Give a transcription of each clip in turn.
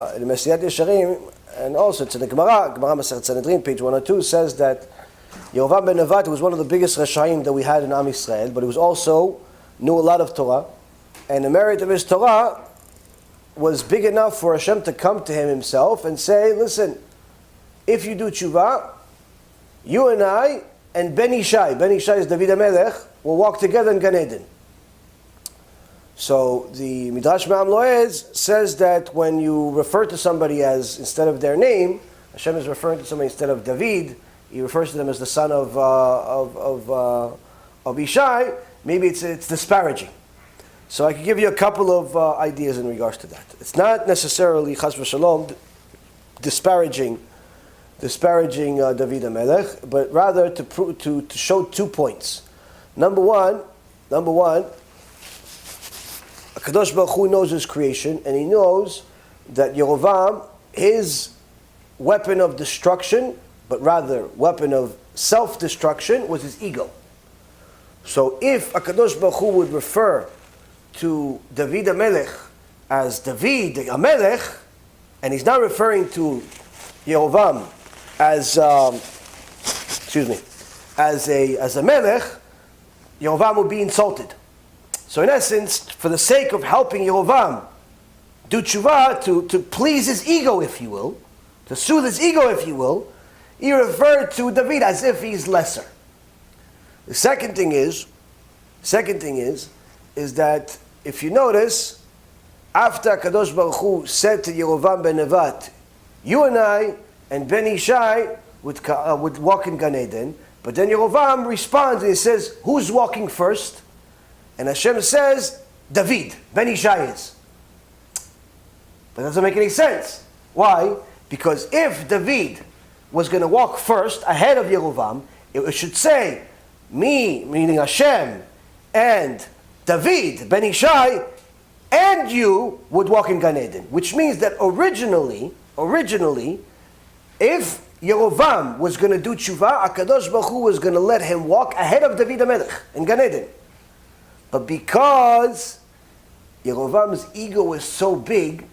in Mesiyat Yesharim, and also it's in the Gemara Masechet Sanhedrin, page 102, says that Yerovam ben Nevat was one of the biggest Rashaim that we had in Am Yisrael, but he was also knew a lot of Torah, and the merit of his Torah was big enough for HaShem to come to him himself and say, listen, if you do tshuva, you and I and Ben Ishai is David HaMelech, will walk together in Gan Eden. So the Midrash Me'am Loez says that when you refer to somebody as, instead of their name, Hashem is referring to somebody instead of David, he refers to them as the son of Ishai, maybe it's disparaging. So I can give you a couple of ideas in regards to that. It's not necessarily Chas v'Shalom disparaging David HaMelech, but rather to show 2 points. Number one, HaKadosh Baruch Hu knows his creation, and he knows that Yerovam, his weapon of destruction, but rather weapon of self-destruction, was his ego. So if HaKadosh Baruch Hu would refer to David HaMelech as David HaMelech, and he's not referring to Yerovam as a melech, Yerovam would be insulted. So in essence, for the sake of helping Yerovam do tshuva, to please his ego, if you will, to soothe his ego, if you will, he referred to David as if he's lesser. The second thing is that if you notice, after Kadosh Baruch Hu said to Yerovam ben Nevat, you and I and Ben Ishai would walk in Gan Eden, but then Yerovam responds and he says, who's walking first? And Hashem says, David, Ben Ishai is. But that doesn't make any sense. Why? Because if David was going to walk first ahead of Yerovam, it should say, me, meaning Hashem, and David, Ben Ishai, and you would walk in Gan Eden. Which means that originally, if Yerovam was going to do tshuva, HaKadosh Baruch Hu was going to let him walk ahead of David HaMelech in Gan Eden. But because Yerovam's ego was so big,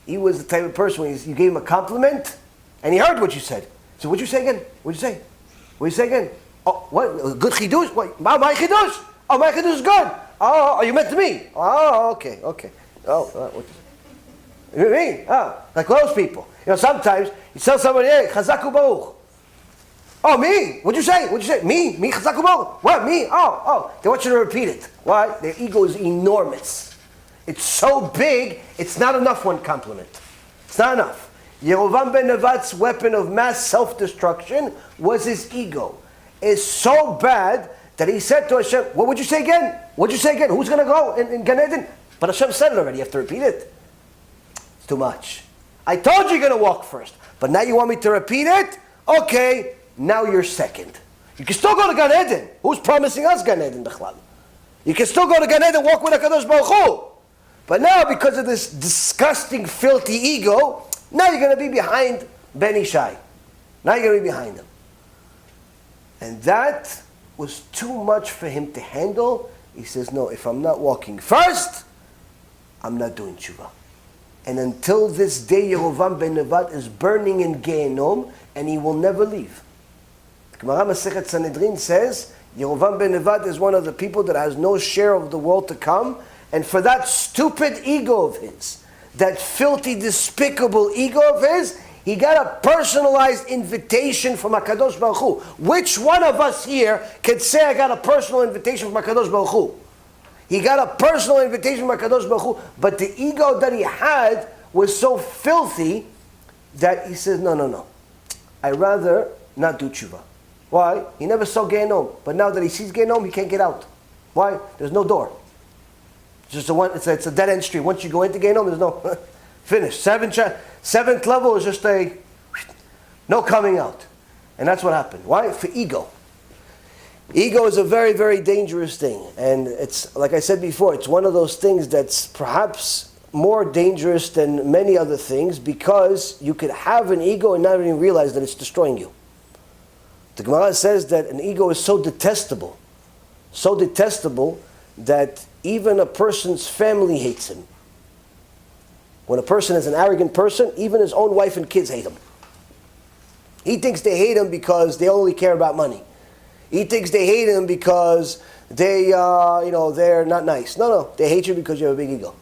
he was the type of person when you gave him a compliment, and he heard what you said. So what'd you say again? What'd you say? What'd you say again? Oh, what? Good chidush? What? My chidush? Oh, my chidush is good. Oh, you meant to me. Oh, okay. Oh, what you mean? Like those people. You know, sometimes you tell somebody, hey, chazaku baruch. Oh, me? What'd you say? Me? Me, chazaku baruch? What, me? Oh. They want you to repeat it. Why? Their ego is enormous. It's so big, it's not enough one compliment. It's not enough. Yerovam ben Nevat's weapon of mass self-destruction was his ego. It's so bad that he said to Hashem, what would you say again? Who's going to go in Gan Eden? But Hashem said it already. You have to repeat it. It's too much. I told you you're going to walk first. But now you want me to repeat it? Okay, now you're second. You can still go to Gan Eden. Who's promising us Gan Eden, B'chlal? You can still go to Gan Eden and walk with HaKadosh Baruch Hu. But now, because of this disgusting, filthy ego, now you're going to be behind Ben Ishai. Now you're going to be behind him. And that was too much for him to handle. He says, no, if I'm not walking first, I'm not doing tshuva. And until this day, Yerovam ben Nevat is burning in Gehenom, and he will never leave. The Gemara Masechet Sanhedrin says, Yerovam ben Nevat is one of the people that has no share of the world to come, and for that stupid ego of his, that filthy, despicable ego of his, he got a personalized invitation from HaKadosh Baruch Hu. Which one of us here can say, I got a personal invitation from HaKadosh Baruch Hu? He got a personal invitation from HaKadosh Baruch Hu, but the ego that he had was so filthy that he says, no. I'd rather not do tshuva. Why? He never saw Gehenom, but now that he sees Gehenom, he can't get out. Why? There's no door. It's just it's a dead-end street. Once you go into Gehenom, there's no finish. Seventh level is just no coming out. And that's what happened. Why? For ego. Ego is a very, very dangerous thing. And it's, like I said before, it's one of those things that's perhaps more dangerous than many other things, because you could have an ego and not even realize that it's destroying you. The Gemara says that an ego is so detestable that even a person's family hates him. When a person is an arrogant person, even his own wife and kids hate him. He thinks they hate him because they only care about money. He thinks they hate him because they're not nice. No, they hate you because you have a big ego.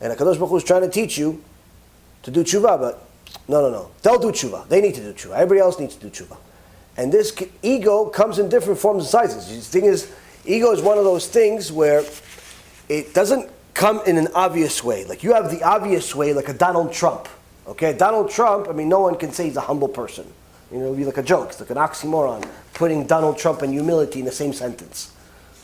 And HaKadosh Baruch Hu is trying to teach you to do tshuva, but no. They'll do tshuva. They need to do tshuva. Everybody else needs to do tshuva. And this ego comes in different forms and sizes. The thing is, ego is one of those things where it doesn't come in an obvious way. Like you have the obvious way, like a Donald Trump. Okay, Donald Trump, no one can say he's a humble person. It'll be like a joke. It's like an oxymoron, putting Donald Trump and humility in the same sentence.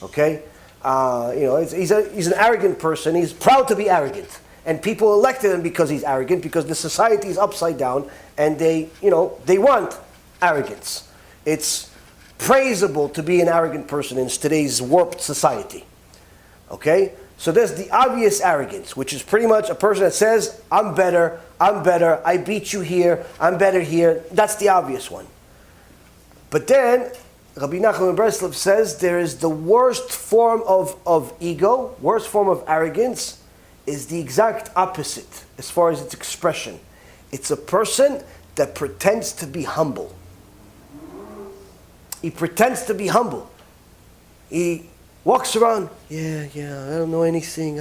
Okay? He's an arrogant person. He's proud to be arrogant. And people elected him because he's arrogant, because the society is upside down, and they want arrogance. It's praisable to be an arrogant person in today's warped society. Okay? So there's the obvious arrogance, which is pretty much a person that says, I'm better, I beat you here, I'm better here. That's the obvious one. But then, Rabbi Nachman Breslov says there is the worst form of ego, worst form of arrogance, is the exact opposite as far as its expression. It's a person that pretends to be humble. He pretends to be humble. He walks around, I don't know anything.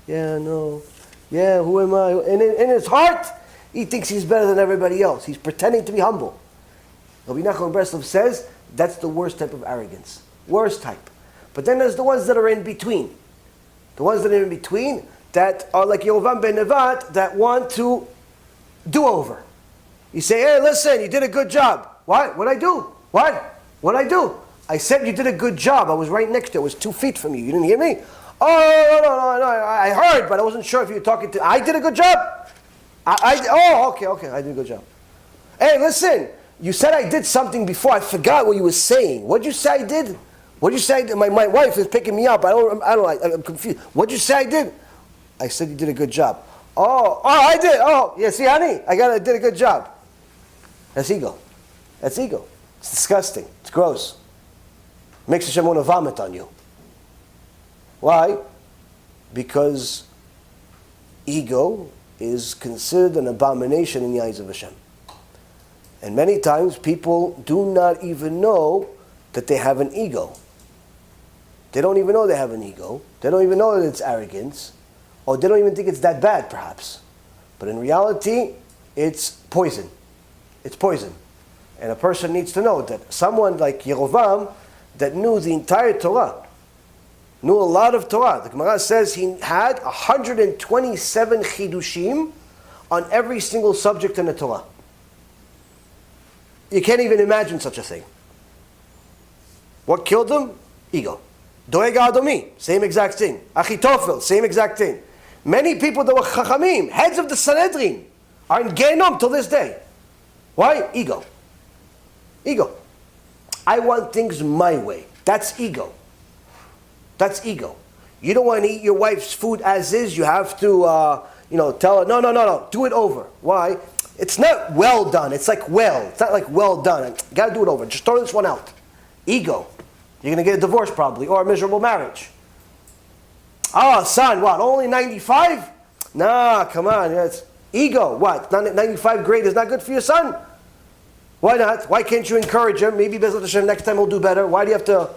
Yeah, no. Yeah, who am I? And in his heart, he thinks he's better than everybody else. He's pretending to be humble. Rabbi Nachman Breslov says that's the worst type of arrogance. Worst type. But then there's the ones that are in between. The ones that are in between that are like Yerovam ben Nevat that want to do over. You say, hey, listen, you did a good job. What? What'd I do? What? What'd I do? I said you did a good job. I was right next to you. I was 2 feet from you. You didn't hear me? Oh, no. I heard, but I wasn't sure if you were talking to... I did a good job? Okay. I did a good job. Hey, listen. You said I did something before. I forgot what you were saying. What'd you say I did? What'd you say I did? My wife is picking me up. I'm confused. What'd you say I did? I said you did a good job. Oh, I did. Oh, yeah, see, honey? I did a good job. That's ego. It's disgusting. It's gross. Makes Hashem want to vomit on you. Why? Because ego is considered an abomination in the eyes of Hashem. And many times people do not even know that they have an ego. They don't even know they have an ego. They don't even know that it's arrogance. Or they don't even think it's that bad, perhaps. But in reality, it's poison. It's poison. And a person needs to know that someone like Yerovam that knew the entire Torah, knew a lot of Torah. The Gemara says he had 127 chidushim on every single subject in the Torah. You can't even imagine such a thing. What killed him? Ego. Doeg Adomi, same exact thing. Achitofel, same exact thing. Many people that were chachamim, heads of the Sanhedrin, are in Gehenom till this day. Why? Ego. I want things my way. That's ego. You don't want to eat your wife's food as is. You have to, tell her, no, do it over. Why? It's not well done. It's like It's not like well done. You got to do it over. Just throw this one out. Ego. You're going to get a divorce probably, or a miserable marriage. Oh, son, what? Only 95? Nah, come on. It's ego. What? 95 grade is not good for your son? Why not? Why can't you encourage him? Maybe BeEzrat Hashem next time he'll do better. Why do you have to,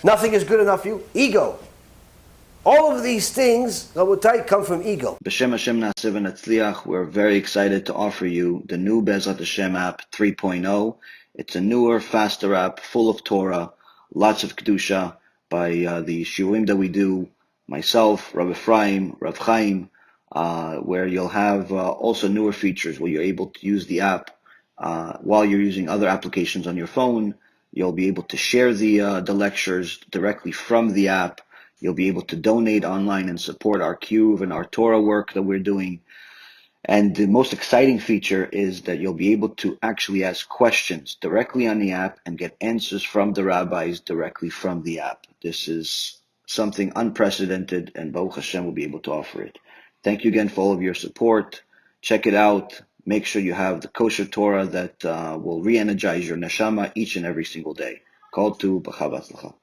nothing is good enough for you? Ego. All of these things, Rabotai, come from ego. B'Shem Hashem Na'aseh V'Natzliach, we're very excited to offer you the new BeEzrat Hashem app 3.0. It's a newer, faster app full of Torah, lots of Kedusha by the Shiurim that we do, myself, Rabbi Efraim, Rav Chaim, where you'll have also newer features where you're able to use the app while you're using other applications on your phone. You'll be able to share the lectures directly from the app. You'll be able to donate online and support our Cube and our Torah work that we're doing. And the most exciting feature is that you'll be able to actually ask questions directly on the app and get answers from the rabbis directly from the app. This is something unprecedented, and Baruch Hashem will be able to offer it. Thank you again for all of your support. Check it out. Make sure you have the kosher Torah that will re-energize your neshama each and every single day. Call to B'chava Tzlacha.